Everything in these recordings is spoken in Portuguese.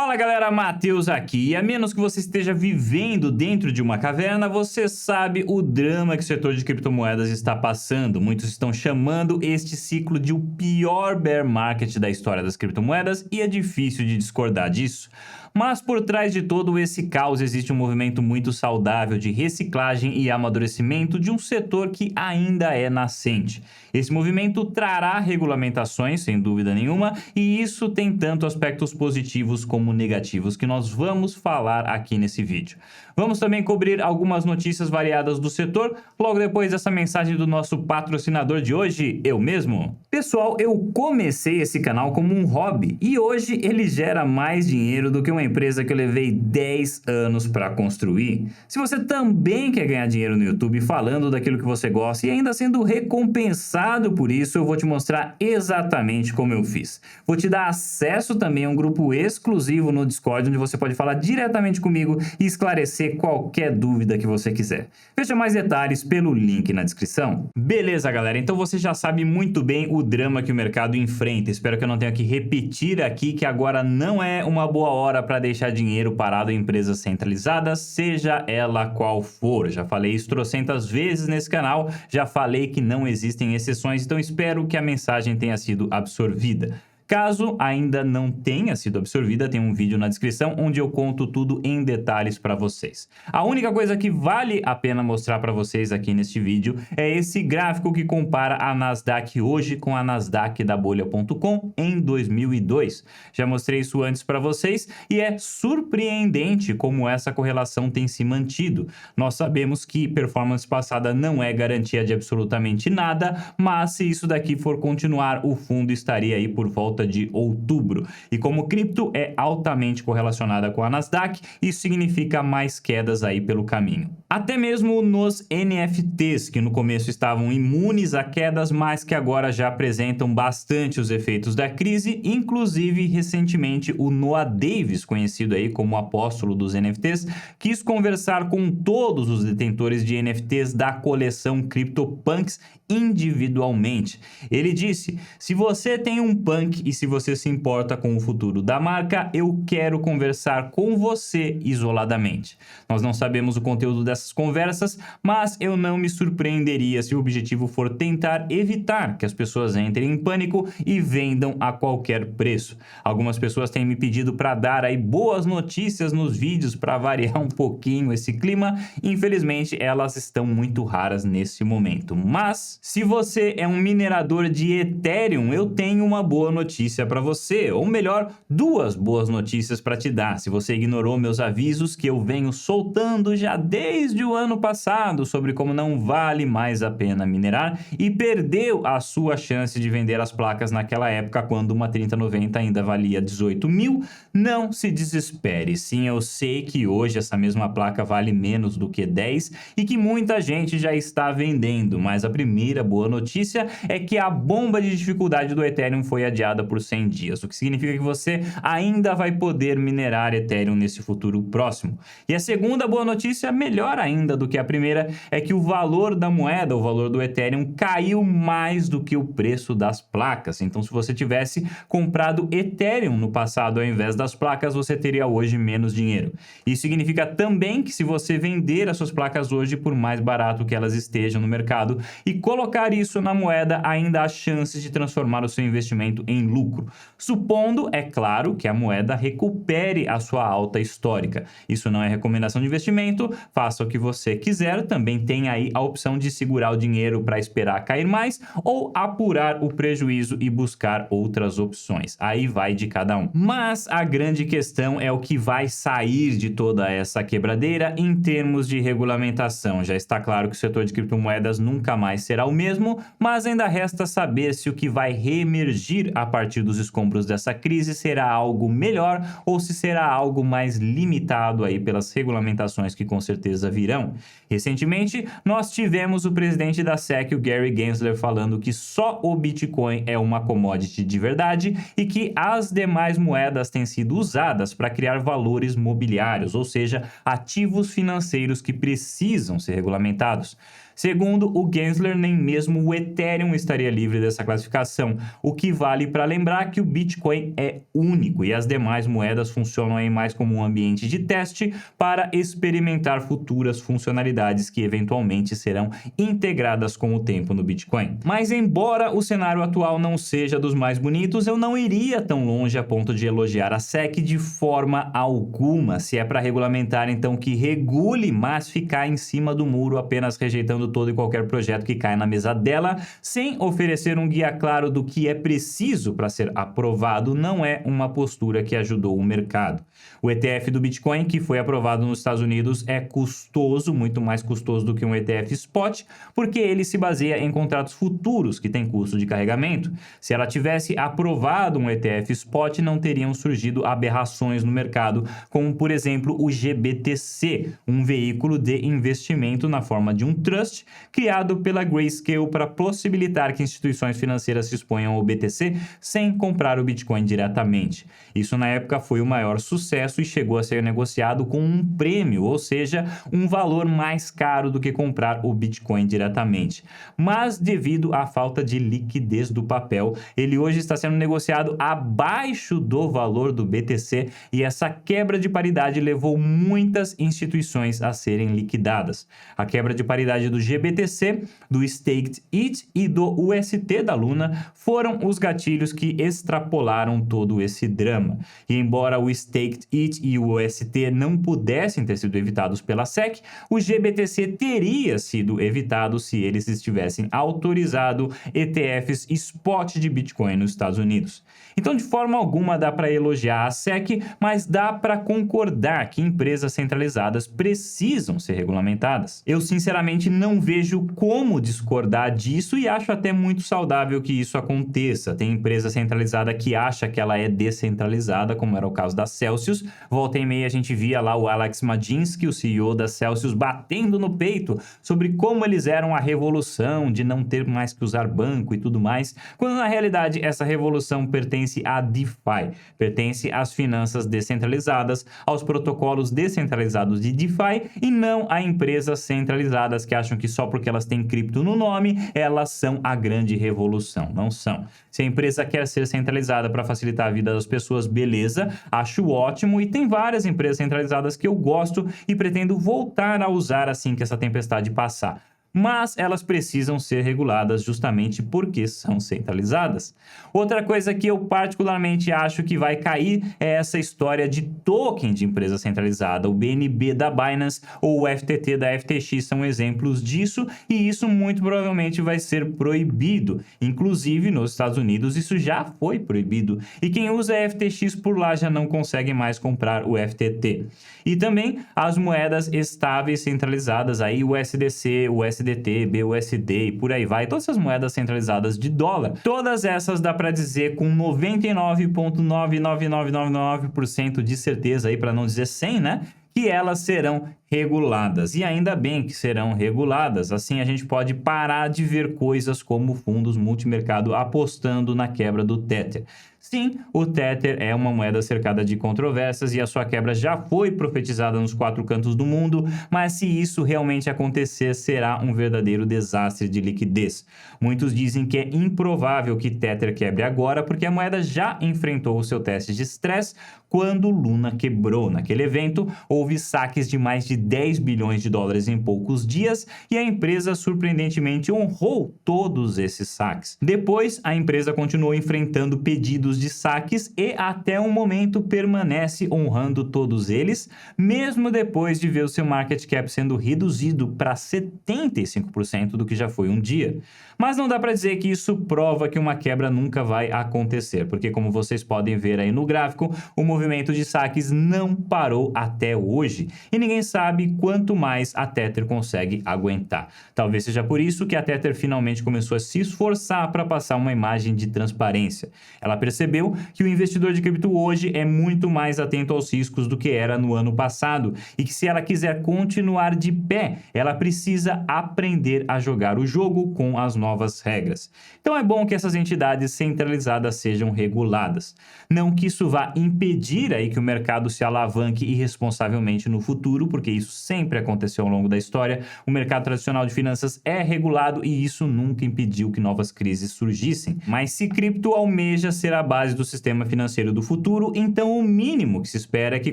Fala galera, Matheus aqui, e a menos que você esteja vivendo dentro de uma caverna, você sabe o drama que o setor de criptomoedas está passando. Muitos estão chamando este ciclo de o pior bear market da história das criptomoedas e é difícil de discordar disso. Mas por trás de todo esse caos existe um movimento muito saudável de reciclagem e amadurecimento de um setor que ainda é nascente. Esse movimento trará regulamentações, sem dúvida nenhuma, e isso tem tanto aspectos positivos como negativos que nós vamos falar aqui nesse vídeo. Vamos também cobrir algumas notícias variadas do setor, logo depois dessa mensagem do nosso patrocinador de hoje, eu mesmo. Pessoal, eu comecei esse canal como um hobby e hoje ele gera mais dinheiro do que uma empresa que eu levei 10 anos para construir. Se você também quer ganhar dinheiro no YouTube falando daquilo que você gosta e ainda sendo recompensado por isso, eu vou te mostrar exatamente como eu fiz. Vou te dar acesso também a um grupo exclusivo no Discord, onde você pode falar diretamente comigo e esclarecer qualquer dúvida que você quiser. Veja mais detalhes pelo link na descrição. Beleza, galera, então você já sabe muito bem o drama que o mercado enfrenta. Espero que eu não tenha que repetir aqui que agora não é uma boa hora para deixar dinheiro parado em empresas centralizadas, seja ela qual for. Já falei isso trocentas vezes nesse canal, já falei que não existem exceções, então espero que a mensagem tenha sido absorvida. Caso ainda não tenha sido absorvida, tem um vídeo na descrição onde eu conto tudo em detalhes para vocês. A única coisa que vale a pena mostrar para vocês aqui neste vídeo é esse gráfico que compara a Nasdaq hoje com a Nasdaq da Bolha.com em 2002. Já mostrei isso antes para vocês e é surpreendente como essa correlação tem se mantido. Nós sabemos que performance passada não é garantia de absolutamente nada, mas se isso daqui for continuar, o fundo estaria aí por volta de outubro. E como cripto é altamente correlacionada com a Nasdaq, isso significa mais quedas aí pelo caminho. Até mesmo nos NFTs, que no começo estavam imunes a quedas, mas que agora já apresentam bastante os efeitos da crise, inclusive recentemente o Noah Davis, conhecido aí como o apóstolo dos NFTs, quis conversar com todos os detentores de NFTs da coleção CryptoPunks individualmente. Ele disse: se você tem um punk e se você se importa com o futuro da marca, eu quero conversar com você isoladamente. Nós não sabemos o conteúdo dessas conversas, mas eu não me surpreenderia se o objetivo for tentar evitar que as pessoas entrem em pânico e vendam a qualquer preço. Algumas pessoas têm me pedido para dar aí boas notícias nos vídeos para variar um pouquinho esse clima. Infelizmente, elas estão muito raras nesse momento. Mas se você é um minerador de Ethereum, eu tenho uma boa notícia para você, ou melhor, duas boas notícias para te dar. Se você ignorou meus avisos que eu venho soltando já desde o ano passado sobre como não vale mais a pena minerar e perdeu a sua chance de vender as placas naquela época quando uma 3090 ainda valia 18 mil, não se desespere. Sim, eu sei que hoje essa mesma placa vale menos do que 10 e que muita gente já está vendendo, mas a primeira boa notícia é que a bomba de dificuldade do Ethereum foi adiada por 100 dias, o que significa que você ainda vai poder minerar Ethereum nesse futuro próximo. E a segunda boa notícia, melhor ainda do que a primeira, é que o valor da moeda, o valor do Ethereum, caiu mais do que o preço das placas. Então, se você tivesse comprado Ethereum no passado ao invés das placas, você teria hoje menos dinheiro. Isso significa também que se você vender as suas placas hoje por mais barato que elas estejam no mercado e colocar isso na moeda, ainda há chances de transformar o seu investimento em lucro. Supondo, é claro, que a moeda recupere a sua alta histórica. Isso não é recomendação de investimento, faça o que você quiser, também tem aí a opção de segurar o dinheiro para esperar cair mais ou apurar o prejuízo e buscar outras opções. Aí vai de cada um. Mas a grande questão é o que vai sair de toda essa quebradeira em termos de regulamentação. Já está claro que o setor de criptomoedas nunca mais será o mesmo, mas ainda resta saber se o que vai reemergir a partir dos escombros dessa crise será algo melhor ou se será algo mais limitado aí pelas regulamentações que com certeza virão. Recentemente, nós tivemos o presidente da SEC, o Gary Gensler, falando que só o Bitcoin é uma commodity de verdade e que as demais moedas têm sido usadas para criar valores mobiliários, ou seja, ativos financeiros que precisam ser regulamentados. Segundo o Gensler, nem mesmo o Ethereum estaria livre dessa classificação, o que vale para lembrar que o Bitcoin é único e as demais moedas funcionam aí mais como um ambiente de teste para experimentar futuras funcionalidades que eventualmente serão integradas com o tempo no Bitcoin. Mas embora o cenário atual não seja dos mais bonitos, eu não iria tão longe a ponto de elogiar a SEC de forma alguma. Se é para regulamentar, então que regule, mas ficar em cima do muro apenas rejeitando todo e qualquer projeto que caia na mesa dela, sem oferecer um guia claro do que é preciso para ser aprovado, não é uma postura que ajudou o mercado. O ETF do Bitcoin, que foi aprovado nos Estados Unidos, é custoso, muito mais custoso do que um ETF Spot, porque ele se baseia em contratos futuros que têm custo de carregamento. Se ela tivesse aprovado um ETF Spot, não teriam surgido aberrações no mercado, como, por exemplo, o GBTC, um veículo de investimento na forma de um trust, criado pela Grayscale para possibilitar que instituições financeiras se exponham ao BTC sem comprar o Bitcoin diretamente. Isso, na época, foi o maior sucesso e chegou a ser negociado com um prêmio, ou seja, um valor mais caro do que comprar o Bitcoin diretamente. Mas, devido à falta de liquidez do papel, ele hoje está sendo negociado abaixo do valor do BTC e essa quebra de paridade levou muitas instituições a serem liquidadas. A quebra de paridade do GBTC, do Staked ETH e do UST da Luna foram os gatilhos que extrapolaram todo esse drama. E embora o Staked ETH e o UST não pudessem ter sido evitados pela SEC, o GBTC teria sido evitado se eles estivessem autorizado ETFs spot de Bitcoin nos Estados Unidos. Então, de forma alguma dá para elogiar a SEC, mas dá para concordar que empresas centralizadas precisam ser regulamentadas. Eu, sinceramente, não vejo como discordar disso e acho até muito saudável que isso aconteça. Tem empresa centralizada que acha que ela é descentralizada, como era o caso da Celsius. Volta e meia a gente via lá o Alex Madzinski, o CEO da Celsius, batendo no peito sobre como eles eram a revolução de não ter mais que usar banco e tudo mais, quando na realidade essa revolução pertence à DeFi, pertence às finanças descentralizadas, aos protocolos descentralizados de DeFi e não a empresas centralizadas que acham que só porque elas têm cripto no nome, elas são a grande revolução. Não são. Se a empresa quer ser centralizada para facilitar a vida das pessoas, beleza, acho ótimo e tem várias empresas centralizadas que eu gosto e pretendo voltar a usar assim que essa tempestade passar. Mas elas precisam ser reguladas justamente porque são centralizadas. Outra coisa que eu particularmente acho que vai cair é essa história de token de empresa centralizada. O BNB da Binance ou o FTT da FTX são exemplos disso e isso muito provavelmente vai ser proibido. Inclusive, nos Estados Unidos isso já foi proibido e quem usa FTX por lá já não consegue mais comprar o FTT. E também as moedas estáveis centralizadas, aí o USDC, o USDT, BUSD e por aí vai, todas essas moedas centralizadas de dólar, todas essas dá para dizer com 99,99999% de certeza aí, para não dizer 100, né? Que elas serão reguladas. E ainda bem que serão reguladas. Assim a gente pode parar de ver coisas como fundos multimercado apostando na quebra do Tether. Sim, o Tether é uma moeda cercada de controvérsias e a sua quebra já foi profetizada nos 4 cantos do mundo, mas se isso realmente acontecer, será um verdadeiro desastre de liquidez. Muitos dizem que é improvável que Tether quebre agora, porque a moeda já enfrentou o seu teste de estresse quando Luna quebrou. Naquele evento, houve saques de mais de 10 bilhões de dólares em poucos dias e a empresa surpreendentemente honrou todos esses saques. Depois, a empresa continuou enfrentando pedidos de saques e até o momento permanece honrando todos eles, mesmo depois de ver o seu market cap sendo reduzido para 75% do que já foi um dia. Mas não dá para dizer que isso prova que uma quebra nunca vai acontecer, porque como vocês podem ver aí no gráfico, o movimento de saques não parou até hoje e ninguém sabe quanto mais a Tether consegue aguentar. Talvez seja por isso que a Tether finalmente começou a se esforçar para passar uma imagem de transparência. Ela percebeu percebeu que o investidor de cripto hoje é muito mais atento aos riscos do que era no ano passado e que se ela quiser continuar de pé, ela precisa aprender a jogar o jogo com as novas regras. Então é bom que essas entidades centralizadas sejam reguladas. Não que isso vá impedir aí que o mercado se alavanque irresponsavelmente no futuro, porque isso sempre aconteceu ao longo da história. O mercado tradicional de finanças é regulado e isso nunca impediu que novas crises surgissem. Mas se cripto almeja ser a base do sistema financeiro do futuro, então o mínimo que se espera é que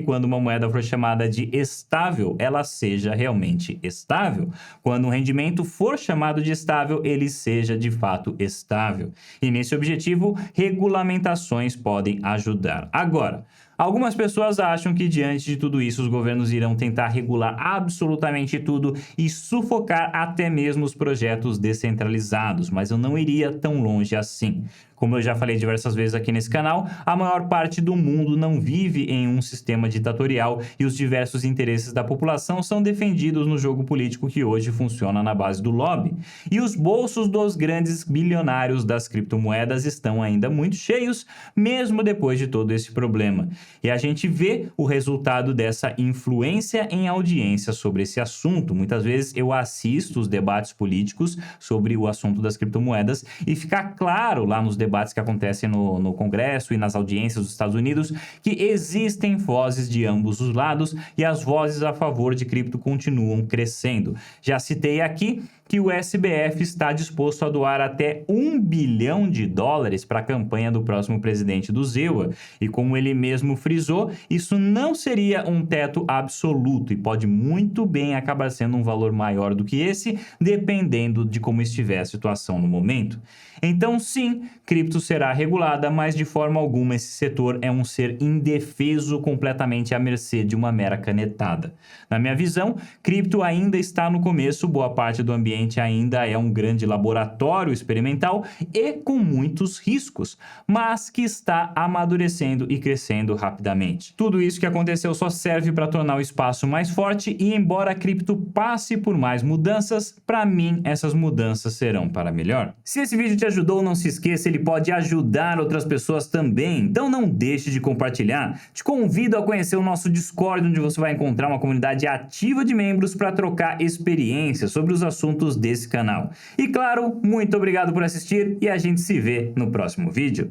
quando uma moeda for chamada de estável, ela seja realmente estável. Quando um rendimento for chamado de estável, ele seja de fato estável. E nesse objetivo, regulamentações podem ajudar. Agora, algumas pessoas acham que diante de tudo isso os governos irão tentar regular absolutamente tudo e sufocar até mesmo os projetos descentralizados, mas eu não iria tão longe assim. Como eu já falei diversas vezes aqui nesse canal, a maior parte do mundo não vive em um sistema ditatorial e os diversos interesses da população são defendidos no jogo político que hoje funciona na base do lobby. E os bolsos dos grandes bilionários das criptomoedas estão ainda muito cheios, mesmo depois de todo esse problema. E a gente vê o resultado dessa influência em audiência sobre esse assunto. Muitas vezes eu assisto os debates políticos sobre o assunto das criptomoedas e fica claro lá nos debates que acontecem no Congresso e nas audiências dos Estados Unidos que existem vozes de ambos os lados e as vozes a favor de cripto continuam crescendo. Já citei aqui que o SBF está disposto a doar até $1 bilhão para a campanha do próximo presidente do ZEWA. E como ele mesmo frisou, isso não seria um teto absoluto e pode muito bem acabar sendo um valor maior do que esse, dependendo de como estiver a situação no momento. Então sim, cripto será regulada, mas de forma alguma esse setor é um ser indefeso completamente à mercê de uma mera canetada. Na minha visão, cripto ainda está no começo, boa parte do ambiente ainda é um grande laboratório experimental e com muitos riscos, mas que está amadurecendo e crescendo rapidamente. Tudo isso que aconteceu só serve para tornar o espaço mais forte e embora a cripto passe por mais mudanças, para mim essas mudanças serão para melhor. Se esse vídeo te ajudou, não se esqueça, ele pode ajudar outras pessoas também, então não deixe de compartilhar. Te convido a conhecer o nosso Discord, onde você vai encontrar uma comunidade ativa de membros para trocar experiências sobre os assuntos desse canal. E claro, muito obrigado por assistir e a gente se vê no próximo vídeo.